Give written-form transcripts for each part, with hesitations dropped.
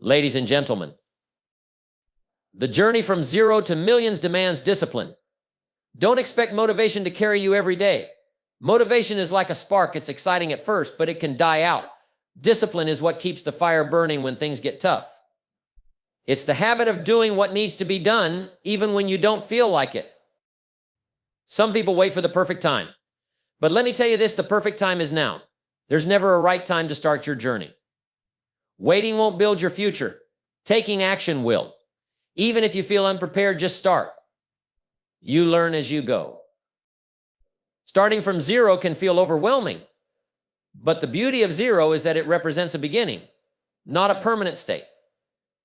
Ladies and gentlemen, the journey from zero to millions demands discipline. Don't expect motivation to carry you every day. Motivation is like a spark. It's exciting at first, but it can die out. Discipline is what keeps the fire burning when things get tough. It's the habit of doing what needs to be done, even when you don't feel like it. Some people wait for the perfect time. But let me tell you this, the perfect time is now. There's never a right time to start your journey. Waiting won't build your future. Taking action will. Even if you feel unprepared, just start. You learn as you go. Starting from zero can feel overwhelming. But the beauty of zero is that it represents a beginning, not a permanent state.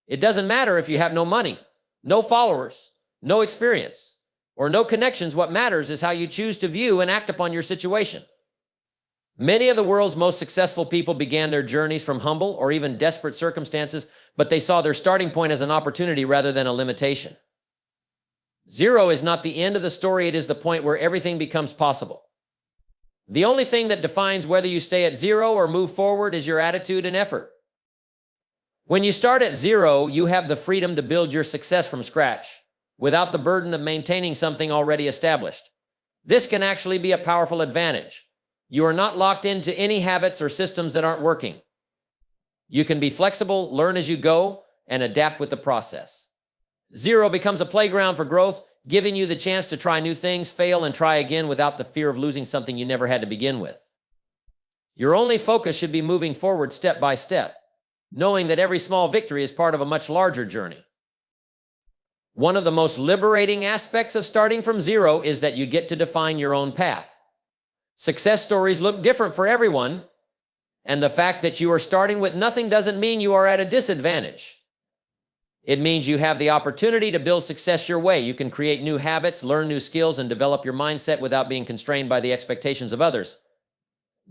It doesn't matter if you have no money, no followers, no experience, or no connections. What matters is how you choose to view and act upon your situation. Many of the world's most successful people began their journeys from humble or even desperate circumstances, but they saw their starting point as an opportunity rather than a limitation. Zero is not the end of the story, it is the point where everything becomes possible. The only thing that defines whether you stay at zero or move forward is your attitude and effort. When you start at zero, you have the freedom to build your success from scratch, without the burden of maintaining something already established. This can actually be a powerful advantage. You are not locked into any habits or systems that aren't working. You can be flexible, learn as you go, and adapt with the process. Zero becomes a playground for growth, giving you the chance to try new things, fail, and try again without the fear of losing something you never had to begin with. Your only focus should be moving forward step by step, knowing that every small victory is part of a much larger journey. One of the most liberating aspects of starting from zero is that you get to define your own path. Success stories look different for everyone, and the fact that you are starting with nothing doesn't mean you are at a disadvantage. It means you have the opportunity to build success your way. You can create new habits, learn new skills, and develop your mindset without being constrained by the expectations of others.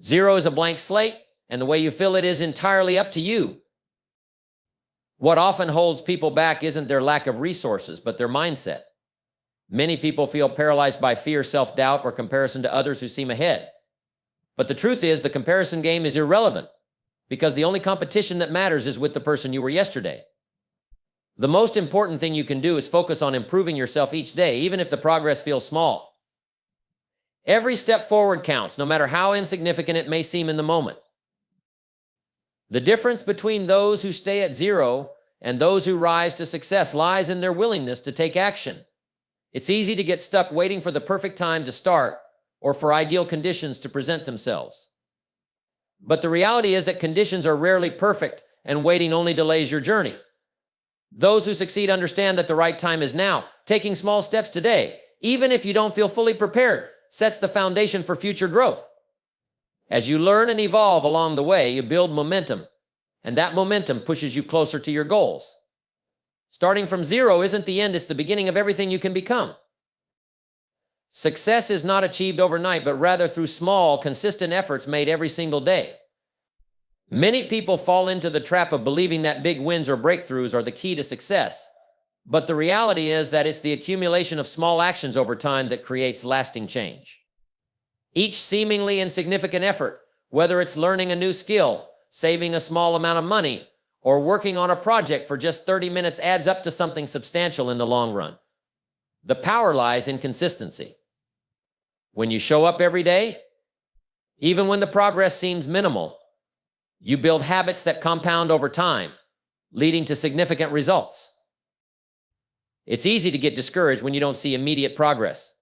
Zero is a blank slate, and the way you fill it is entirely up to you. What often holds people back isn't their lack of resources, but their mindset. Many people feel paralyzed by fear, self-doubt, or comparison to others who seem ahead. But the truth is, the comparison game is irrelevant, because the only competition that matters is with the person you were yesterday. The most important thing you can do is focus on improving yourself each day, even if the progress feels small. Every step forward counts, no matter how insignificant it may seem in the moment. The difference between those who stay at zero and those who rise to success lies in their willingness to take action. It's easy to get stuck waiting for the perfect time to start or for ideal conditions to present themselves. But the reality is that conditions are rarely perfect, and waiting only delays your journey. Those who succeed understand that the right time is now. Taking small steps today, even if you don't feel fully prepared, sets the foundation for future growth. As you learn and evolve along the way, you build momentum, and that momentum pushes you closer to your goals. Starting from zero isn't the end, it's the beginning of everything you can become. Success is not achieved overnight, but rather through small, consistent efforts made every single day. Many people fall into the trap of believing that big wins or breakthroughs are the key to success. But the reality is that it's the accumulation of small actions over time that creates lasting change. Each seemingly insignificant effort, whether it's learning a new skill, saving a small amount of money, or working on a project for just 30 minutes, adds up to something substantial in the long run. The power lies in consistency. When you show up every day, even when the progress seems minimal, you build habits that compound over time, leading to significant results. It's easy to get discouraged when you don't see immediate progress,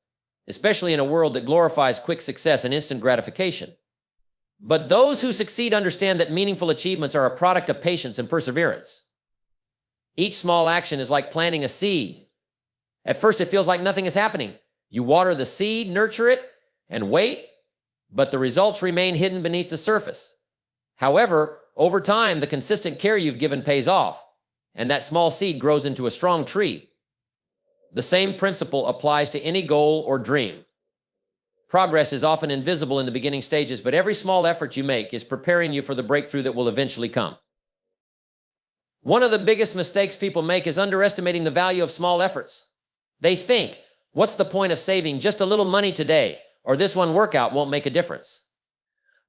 especially in a world that glorifies quick success and instant gratification. But those who succeed understand that meaningful achievements are a product of patience and perseverance. Each small action is like planting a seed. At first, it feels like nothing is happening. You water the seed, nurture it, and wait, but the results remain hidden beneath the surface. However, over time, the consistent care you've given pays off, and that small seed grows into a strong tree. The same principle applies to any goal or dream. Progress is often invisible in the beginning stages, but every small effort you make is preparing you for the breakthrough that will eventually come. One of the biggest mistakes people make is underestimating the value of small efforts. They think, what's the point of saving just a little money today, or this one workout won't make a difference?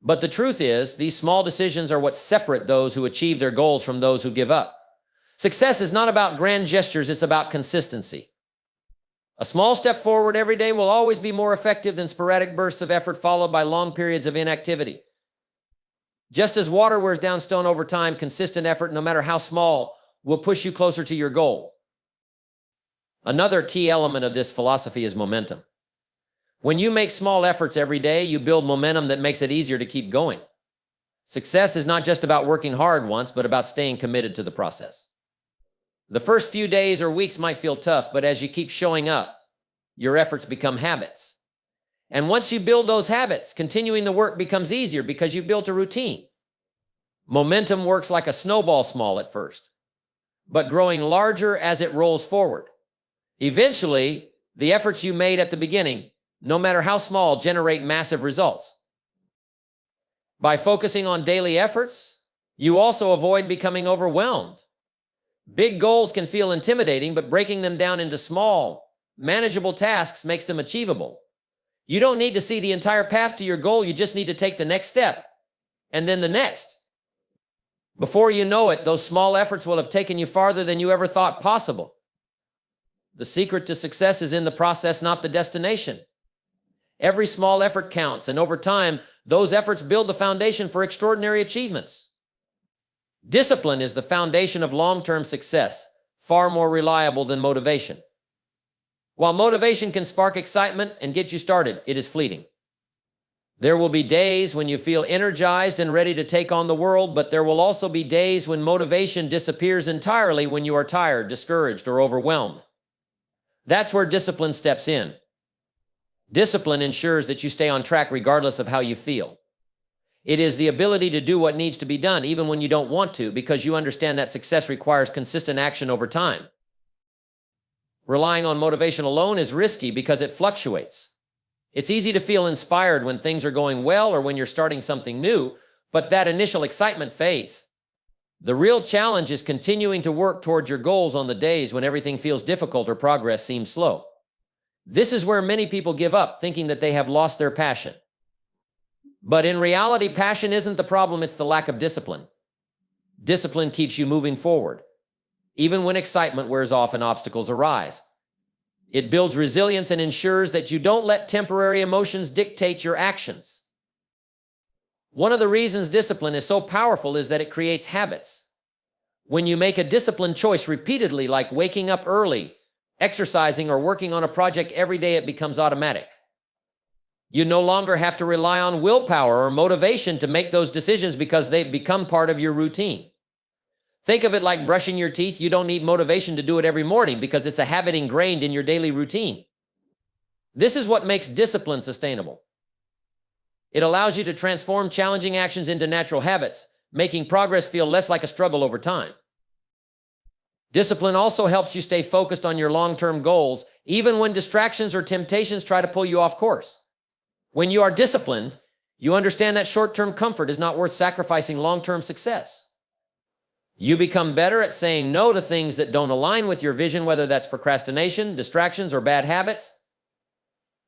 But the truth is, these small decisions are what separate those who achieve their goals from those who give up. Success is not about grand gestures, it's about consistency. A small step forward every day will always be more effective than sporadic bursts of effort followed by long periods of inactivity. Just as water wears down stone over time, consistent effort, no matter how small, will push you closer to your goal. Another key element of this philosophy is momentum. When you make small efforts every day, you build momentum that makes it easier to keep going. Success is not just about working hard once, but about staying committed to the process. The first few days or weeks might feel tough, but as you keep showing up, your efforts become habits. And once you build those habits, continuing the work becomes easier because you've built a routine. Momentum works like a snowball, small at first, but growing larger as it rolls forward. Eventually, the efforts you made at the beginning, no matter how small, generate massive results. By focusing on daily efforts, you also avoid becoming overwhelmed. Big goals can feel intimidating, but breaking them down into small, manageable tasks makes them achievable. You don't need to see the entire path to your goal, you just need to take the next step, and then the next. Before you know it, those small efforts will have taken you farther than you ever thought possible. The secret to success is in the process, not the destination. Every small effort counts, and over time, those efforts build the foundation for extraordinary achievements. Discipline is the foundation of long-term success, far more reliable than motivation. While motivation can spark excitement and get you started, it is fleeting. There will be days when you feel energized and ready to take on the world, but there will also be days when motivation disappears entirely, when you are tired, discouraged, or overwhelmed. That's where discipline steps in. Discipline ensures that you stay on track regardless of how you feel. It is the ability to do what needs to be done even when you don't want to, because you understand that success requires consistent action over time. Relying on motivation alone is risky because it fluctuates. It's easy to feel inspired when things are going well or when you're starting something new, but that initial excitement fades. The real challenge is continuing to work toward your goals on the days when everything feels difficult or progress seems slow. This is where many people give up, thinking that they have lost their passion. But in reality, passion isn't the problem, it's the lack of discipline. Discipline keeps you moving forward, even when excitement wears off and obstacles arise. It builds resilience and ensures that you don't let temporary emotions dictate your actions. One of the reasons discipline is so powerful is that it creates habits. When you make a disciplined choice repeatedly, like waking up early, exercising, or working on a project every day, it becomes automatic. You no longer have to rely on willpower or motivation to make those decisions because they've become part of your routine. Think of it like brushing your teeth. You don't need motivation to do it every morning because it's a habit ingrained in your daily routine. This is what makes discipline sustainable. It allows you to transform challenging actions into natural habits, making progress feel less like a struggle over time. Discipline also helps you stay focused on your long-term goals, even when distractions or temptations try to pull you off course. When you are disciplined, you understand that short-term comfort is not worth sacrificing long-term success. You become better at saying no to things that don't align with your vision, whether that's procrastination, distractions, or bad habits.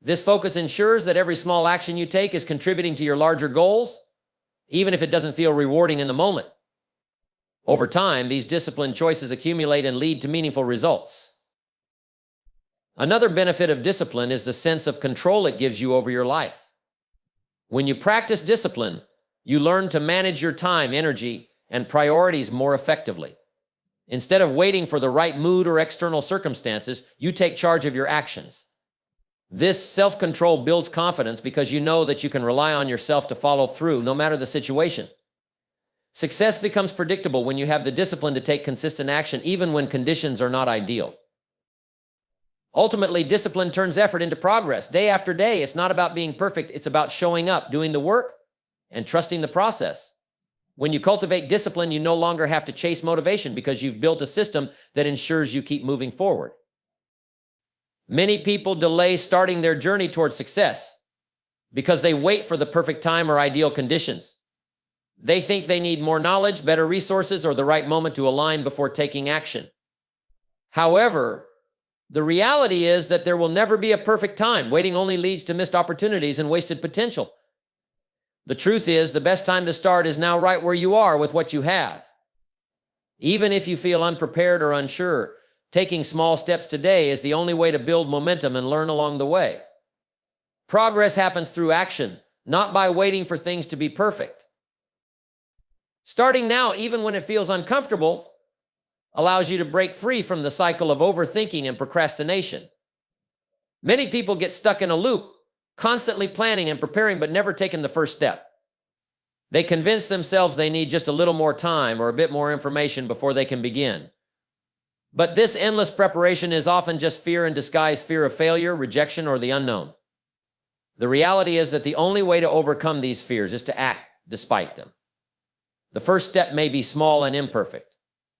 This focus ensures that every small action you take is contributing to your larger goals, even if it doesn't feel rewarding in the moment. Over time, these disciplined choices accumulate and lead to meaningful results. Another benefit of discipline is the sense of control it gives you over your life. When you practice discipline, you learn to manage your time, energy, and priorities more effectively. Instead of waiting for the right mood or external circumstances, you take charge of your actions. This self-control builds confidence because you know that you can rely on yourself to follow through no matter the situation. Success becomes predictable when you have the discipline to take consistent action even when conditions are not ideal. Ultimately, discipline turns effort into progress. Day after day, it's not about being perfect, it's about showing up, doing the work, and trusting the process. When you cultivate discipline, you no longer have to chase motivation because you've built a system that ensures you keep moving forward. Many people delay starting their journey towards success because they wait for the perfect time or ideal conditions. They think they need more knowledge, better resources, or the right moment to align before taking action. However, the reality is that there will never be a perfect time. Waiting only leads to missed opportunities and wasted potential. The truth is, the best time to start is now, right where you are with what you have. Even if you feel unprepared or unsure, taking small steps today is the only way to build momentum and learn along the way. Progress happens through action, not by waiting for things to be perfect. Starting now, even when it feels uncomfortable, allows you to break free from the cycle of overthinking and procrastination. Many people get stuck in a loop, constantly planning and preparing but never taking the first step. They convince themselves they need just a little more time or a bit more information before they can begin. But this endless preparation is often just fear in disguise, fear of failure, rejection, or the unknown. The reality is that the only way to overcome these fears is to act despite them. The first step may be small and imperfect,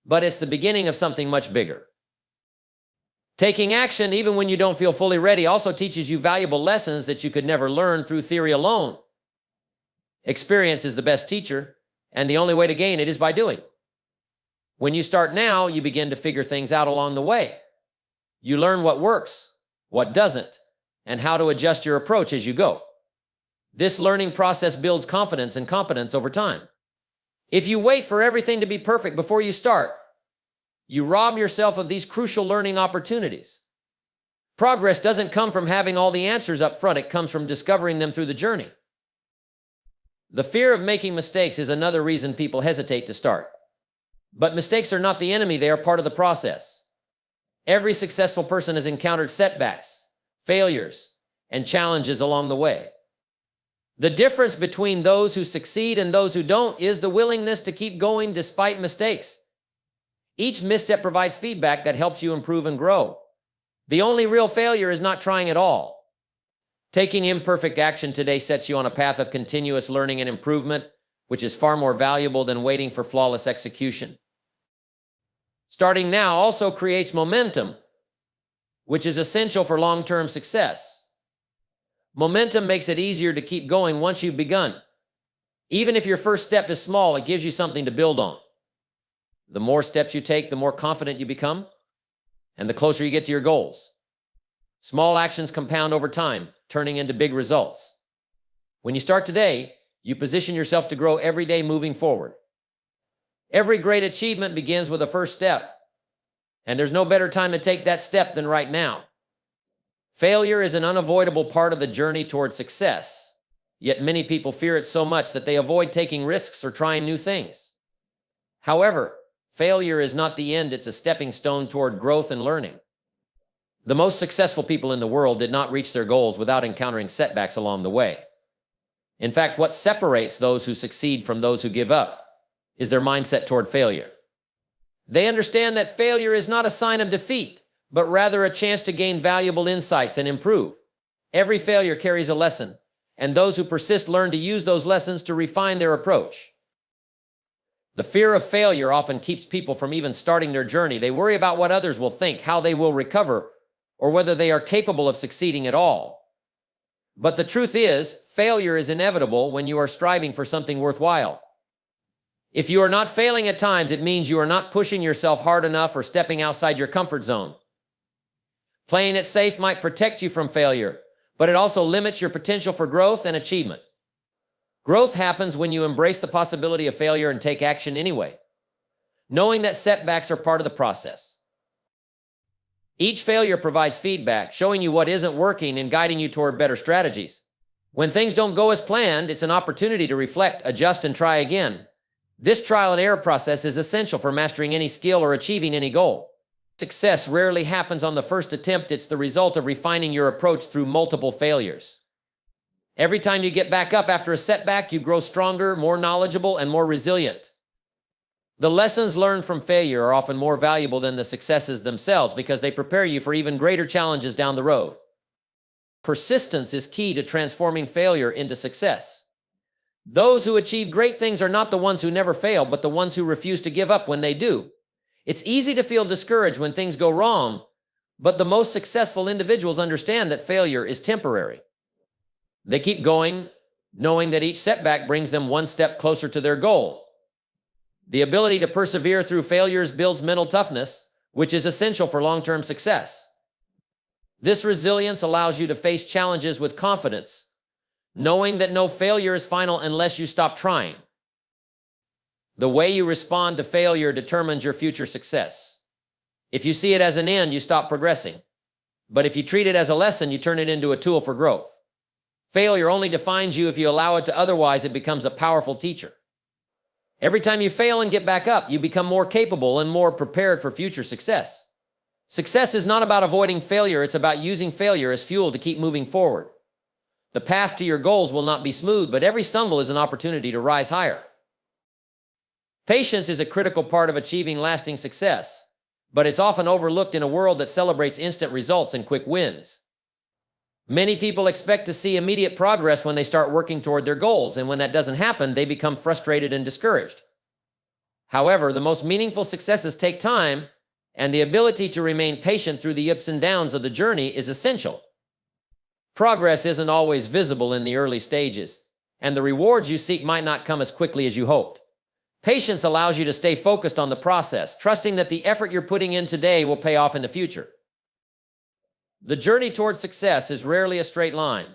but it's the beginning of something much bigger. Taking action, even when you don't feel fully ready, also teaches you valuable lessons that you could never learn through theory alone. Experience is the best teacher, and the only way to gain it is by doing. When you start now, you begin to figure things out along the way. You learn what works, what doesn't, and how to adjust your approach as you go. This learning process builds confidence and competence over time. If you wait for everything to be perfect before you start, you rob yourself of these crucial learning opportunities. Progress doesn't come from having all the answers up front, it comes from discovering them through the journey. The fear of making mistakes is another reason people hesitate to start. But mistakes are not the enemy, they are part of the process. Every successful person has encountered setbacks, failures, and challenges along the way. The difference between those who succeed and those who don't is the willingness to keep going despite mistakes. Each misstep provides feedback that helps you improve and grow. The only real failure is not trying at all. Taking imperfect action today sets you on a path of continuous learning and improvement, which is far more valuable than waiting for flawless execution. Starting now also creates momentum, which is essential for long-term success. Momentum makes it easier to keep going once you've begun. Even if your first step is small, it gives you something to build on. The more steps you take, the more confident you become, and the closer you get to your goals. Small actions compound over time, turning into big results. When you start today, you position yourself to grow every day moving forward. Every great achievement begins with a first step, and there's no better time to take that step than right now. Failure is an unavoidable part of the journey toward success, yet many people fear it so much that they avoid taking risks or trying new things. However, failure is not the end, it's a stepping stone toward growth and learning. The most successful people in the world did not reach their goals without encountering setbacks along the way. In fact, what separates those who succeed from those who give up is their mindset toward failure. They understand that failure is not a sign of defeat, but rather a chance to gain valuable insights and improve. Every failure carries a lesson, and those who persist learn to use those lessons to refine their approach. The fear of failure often keeps people from even starting their journey. They worry about what others will think, how they will recover, or whether they are capable of succeeding at all. But the truth is, failure is inevitable when you are striving for something worthwhile. If you are not failing at times, it means you are not pushing yourself hard enough or stepping outside your comfort zone. Playing it safe might protect you from failure, but it also limits your potential for growth and achievement. Growth happens when you embrace the possibility of failure and take action anyway, knowing that setbacks are part of the process. Each failure provides feedback, showing you what isn't working and guiding you toward better strategies. When things don't go as planned, it's an opportunity to reflect, adjust, and try again. This trial and error process is essential for mastering any skill or achieving any goal. Success rarely happens on the first attempt. It's the result of refining your approach through multiple failures. Every time you get back up after a setback, you grow stronger, more knowledgeable, and more resilient. The lessons learned from failure are often more valuable than the successes themselves because they prepare you for even greater challenges down the road. Persistence is key to transforming failure into success. Those who achieve great things are not the ones who never fail, but the ones who refuse to give up when they do. It's easy to feel discouraged when things go wrong, but the most successful individuals understand that failure is temporary. They keep going, knowing that each setback brings them one step closer to their goal. The ability to persevere through failures builds mental toughness, which is essential for long-term success. This resilience allows you to face challenges with confidence, knowing that no failure is final unless you stop trying. The way you respond to failure determines your future success. If you see it as an end, you stop progressing. But if you treat it as a lesson, you turn it into a tool for growth. Failure only defines you if you allow it to, otherwise it becomes a powerful teacher. Every time you fail and get back up, you become more capable and more prepared for future success. Success is not about avoiding failure, it's about using failure as fuel to keep moving forward. The path to your goals will not be smooth, but every stumble is an opportunity to rise higher. Patience is a critical part of achieving lasting success, but it's often overlooked in a world that celebrates instant results and quick wins. Many people expect to see immediate progress when they start working toward their goals, and when that doesn't happen, they become frustrated and discouraged. However, the most meaningful successes take time, and the ability to remain patient through the ups and downs of the journey is essential. Progress isn't always visible in the early stages, and the rewards you seek might not come as quickly as you hoped. Patience allows you to stay focused on the process, trusting that the effort you're putting in today will pay off in the future. The journey toward success is rarely a straight line.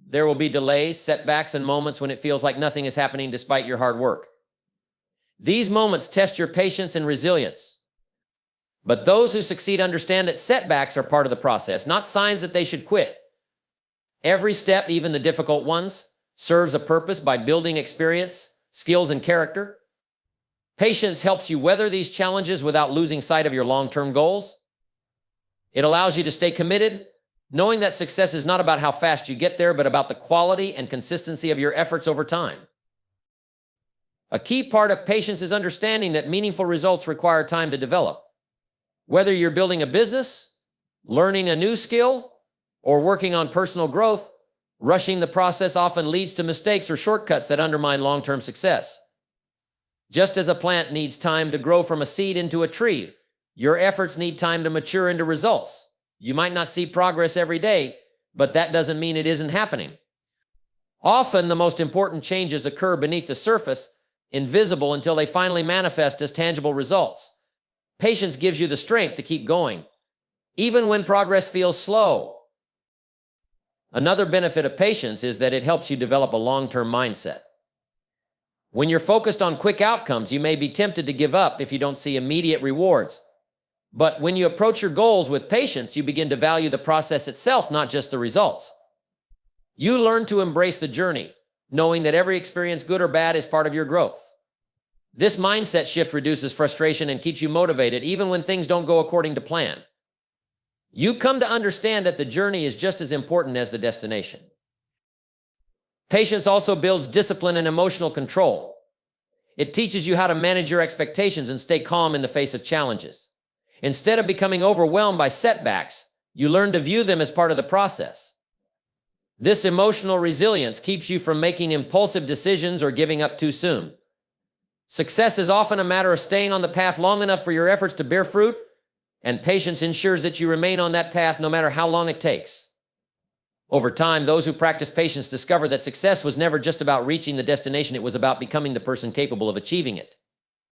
There will be delays, setbacks, and moments when it feels like nothing is happening despite your hard work. These moments test your patience and resilience. But those who succeed understand that setbacks are part of the process, not signs that they should quit. Every step, even the difficult ones, serves a purpose by building experience, skills, and character. Patience helps you weather these challenges without losing sight of your long-term goals. It allows you to stay committed, knowing that success is not about how fast you get there, but about the quality and consistency of your efforts over time. A key part of patience is understanding that meaningful results require time to develop. Whether you're building a business, learning a new skill, or working on personal growth, rushing the process often leads to mistakes or shortcuts that undermine long-term success. Just as a plant needs time to grow from a seed into a tree, your efforts need time to mature into results. You might not see progress every day, but that doesn't mean it isn't happening. Often, the most important changes occur beneath the surface, invisible until they finally manifest as tangible results. Patience gives you the strength to keep going, even when progress feels slow. Another benefit of patience is that it helps you develop a long-term mindset. When you're focused on quick outcomes, you may be tempted to give up if you don't see immediate rewards. But when you approach your goals with patience, you begin to value the process itself, not just the results. You learn to embrace the journey, knowing that every experience, good or bad, is part of your growth. This mindset shift reduces frustration and keeps you motivated even when things don't go according to plan. You come to understand that the journey is just as important as the destination. Patience also builds discipline and emotional control. It teaches you how to manage your expectations and stay calm in the face of challenges. Instead of becoming overwhelmed by setbacks, you learn to view them as part of the process. This emotional resilience keeps you from making impulsive decisions or giving up too soon. Success is often a matter of staying on the path long enough for your efforts to bear fruit, and patience ensures that you remain on that path no matter how long it takes. Over time, those who practice patience discover that success was never just about reaching the destination, it was about becoming the person capable of achieving it.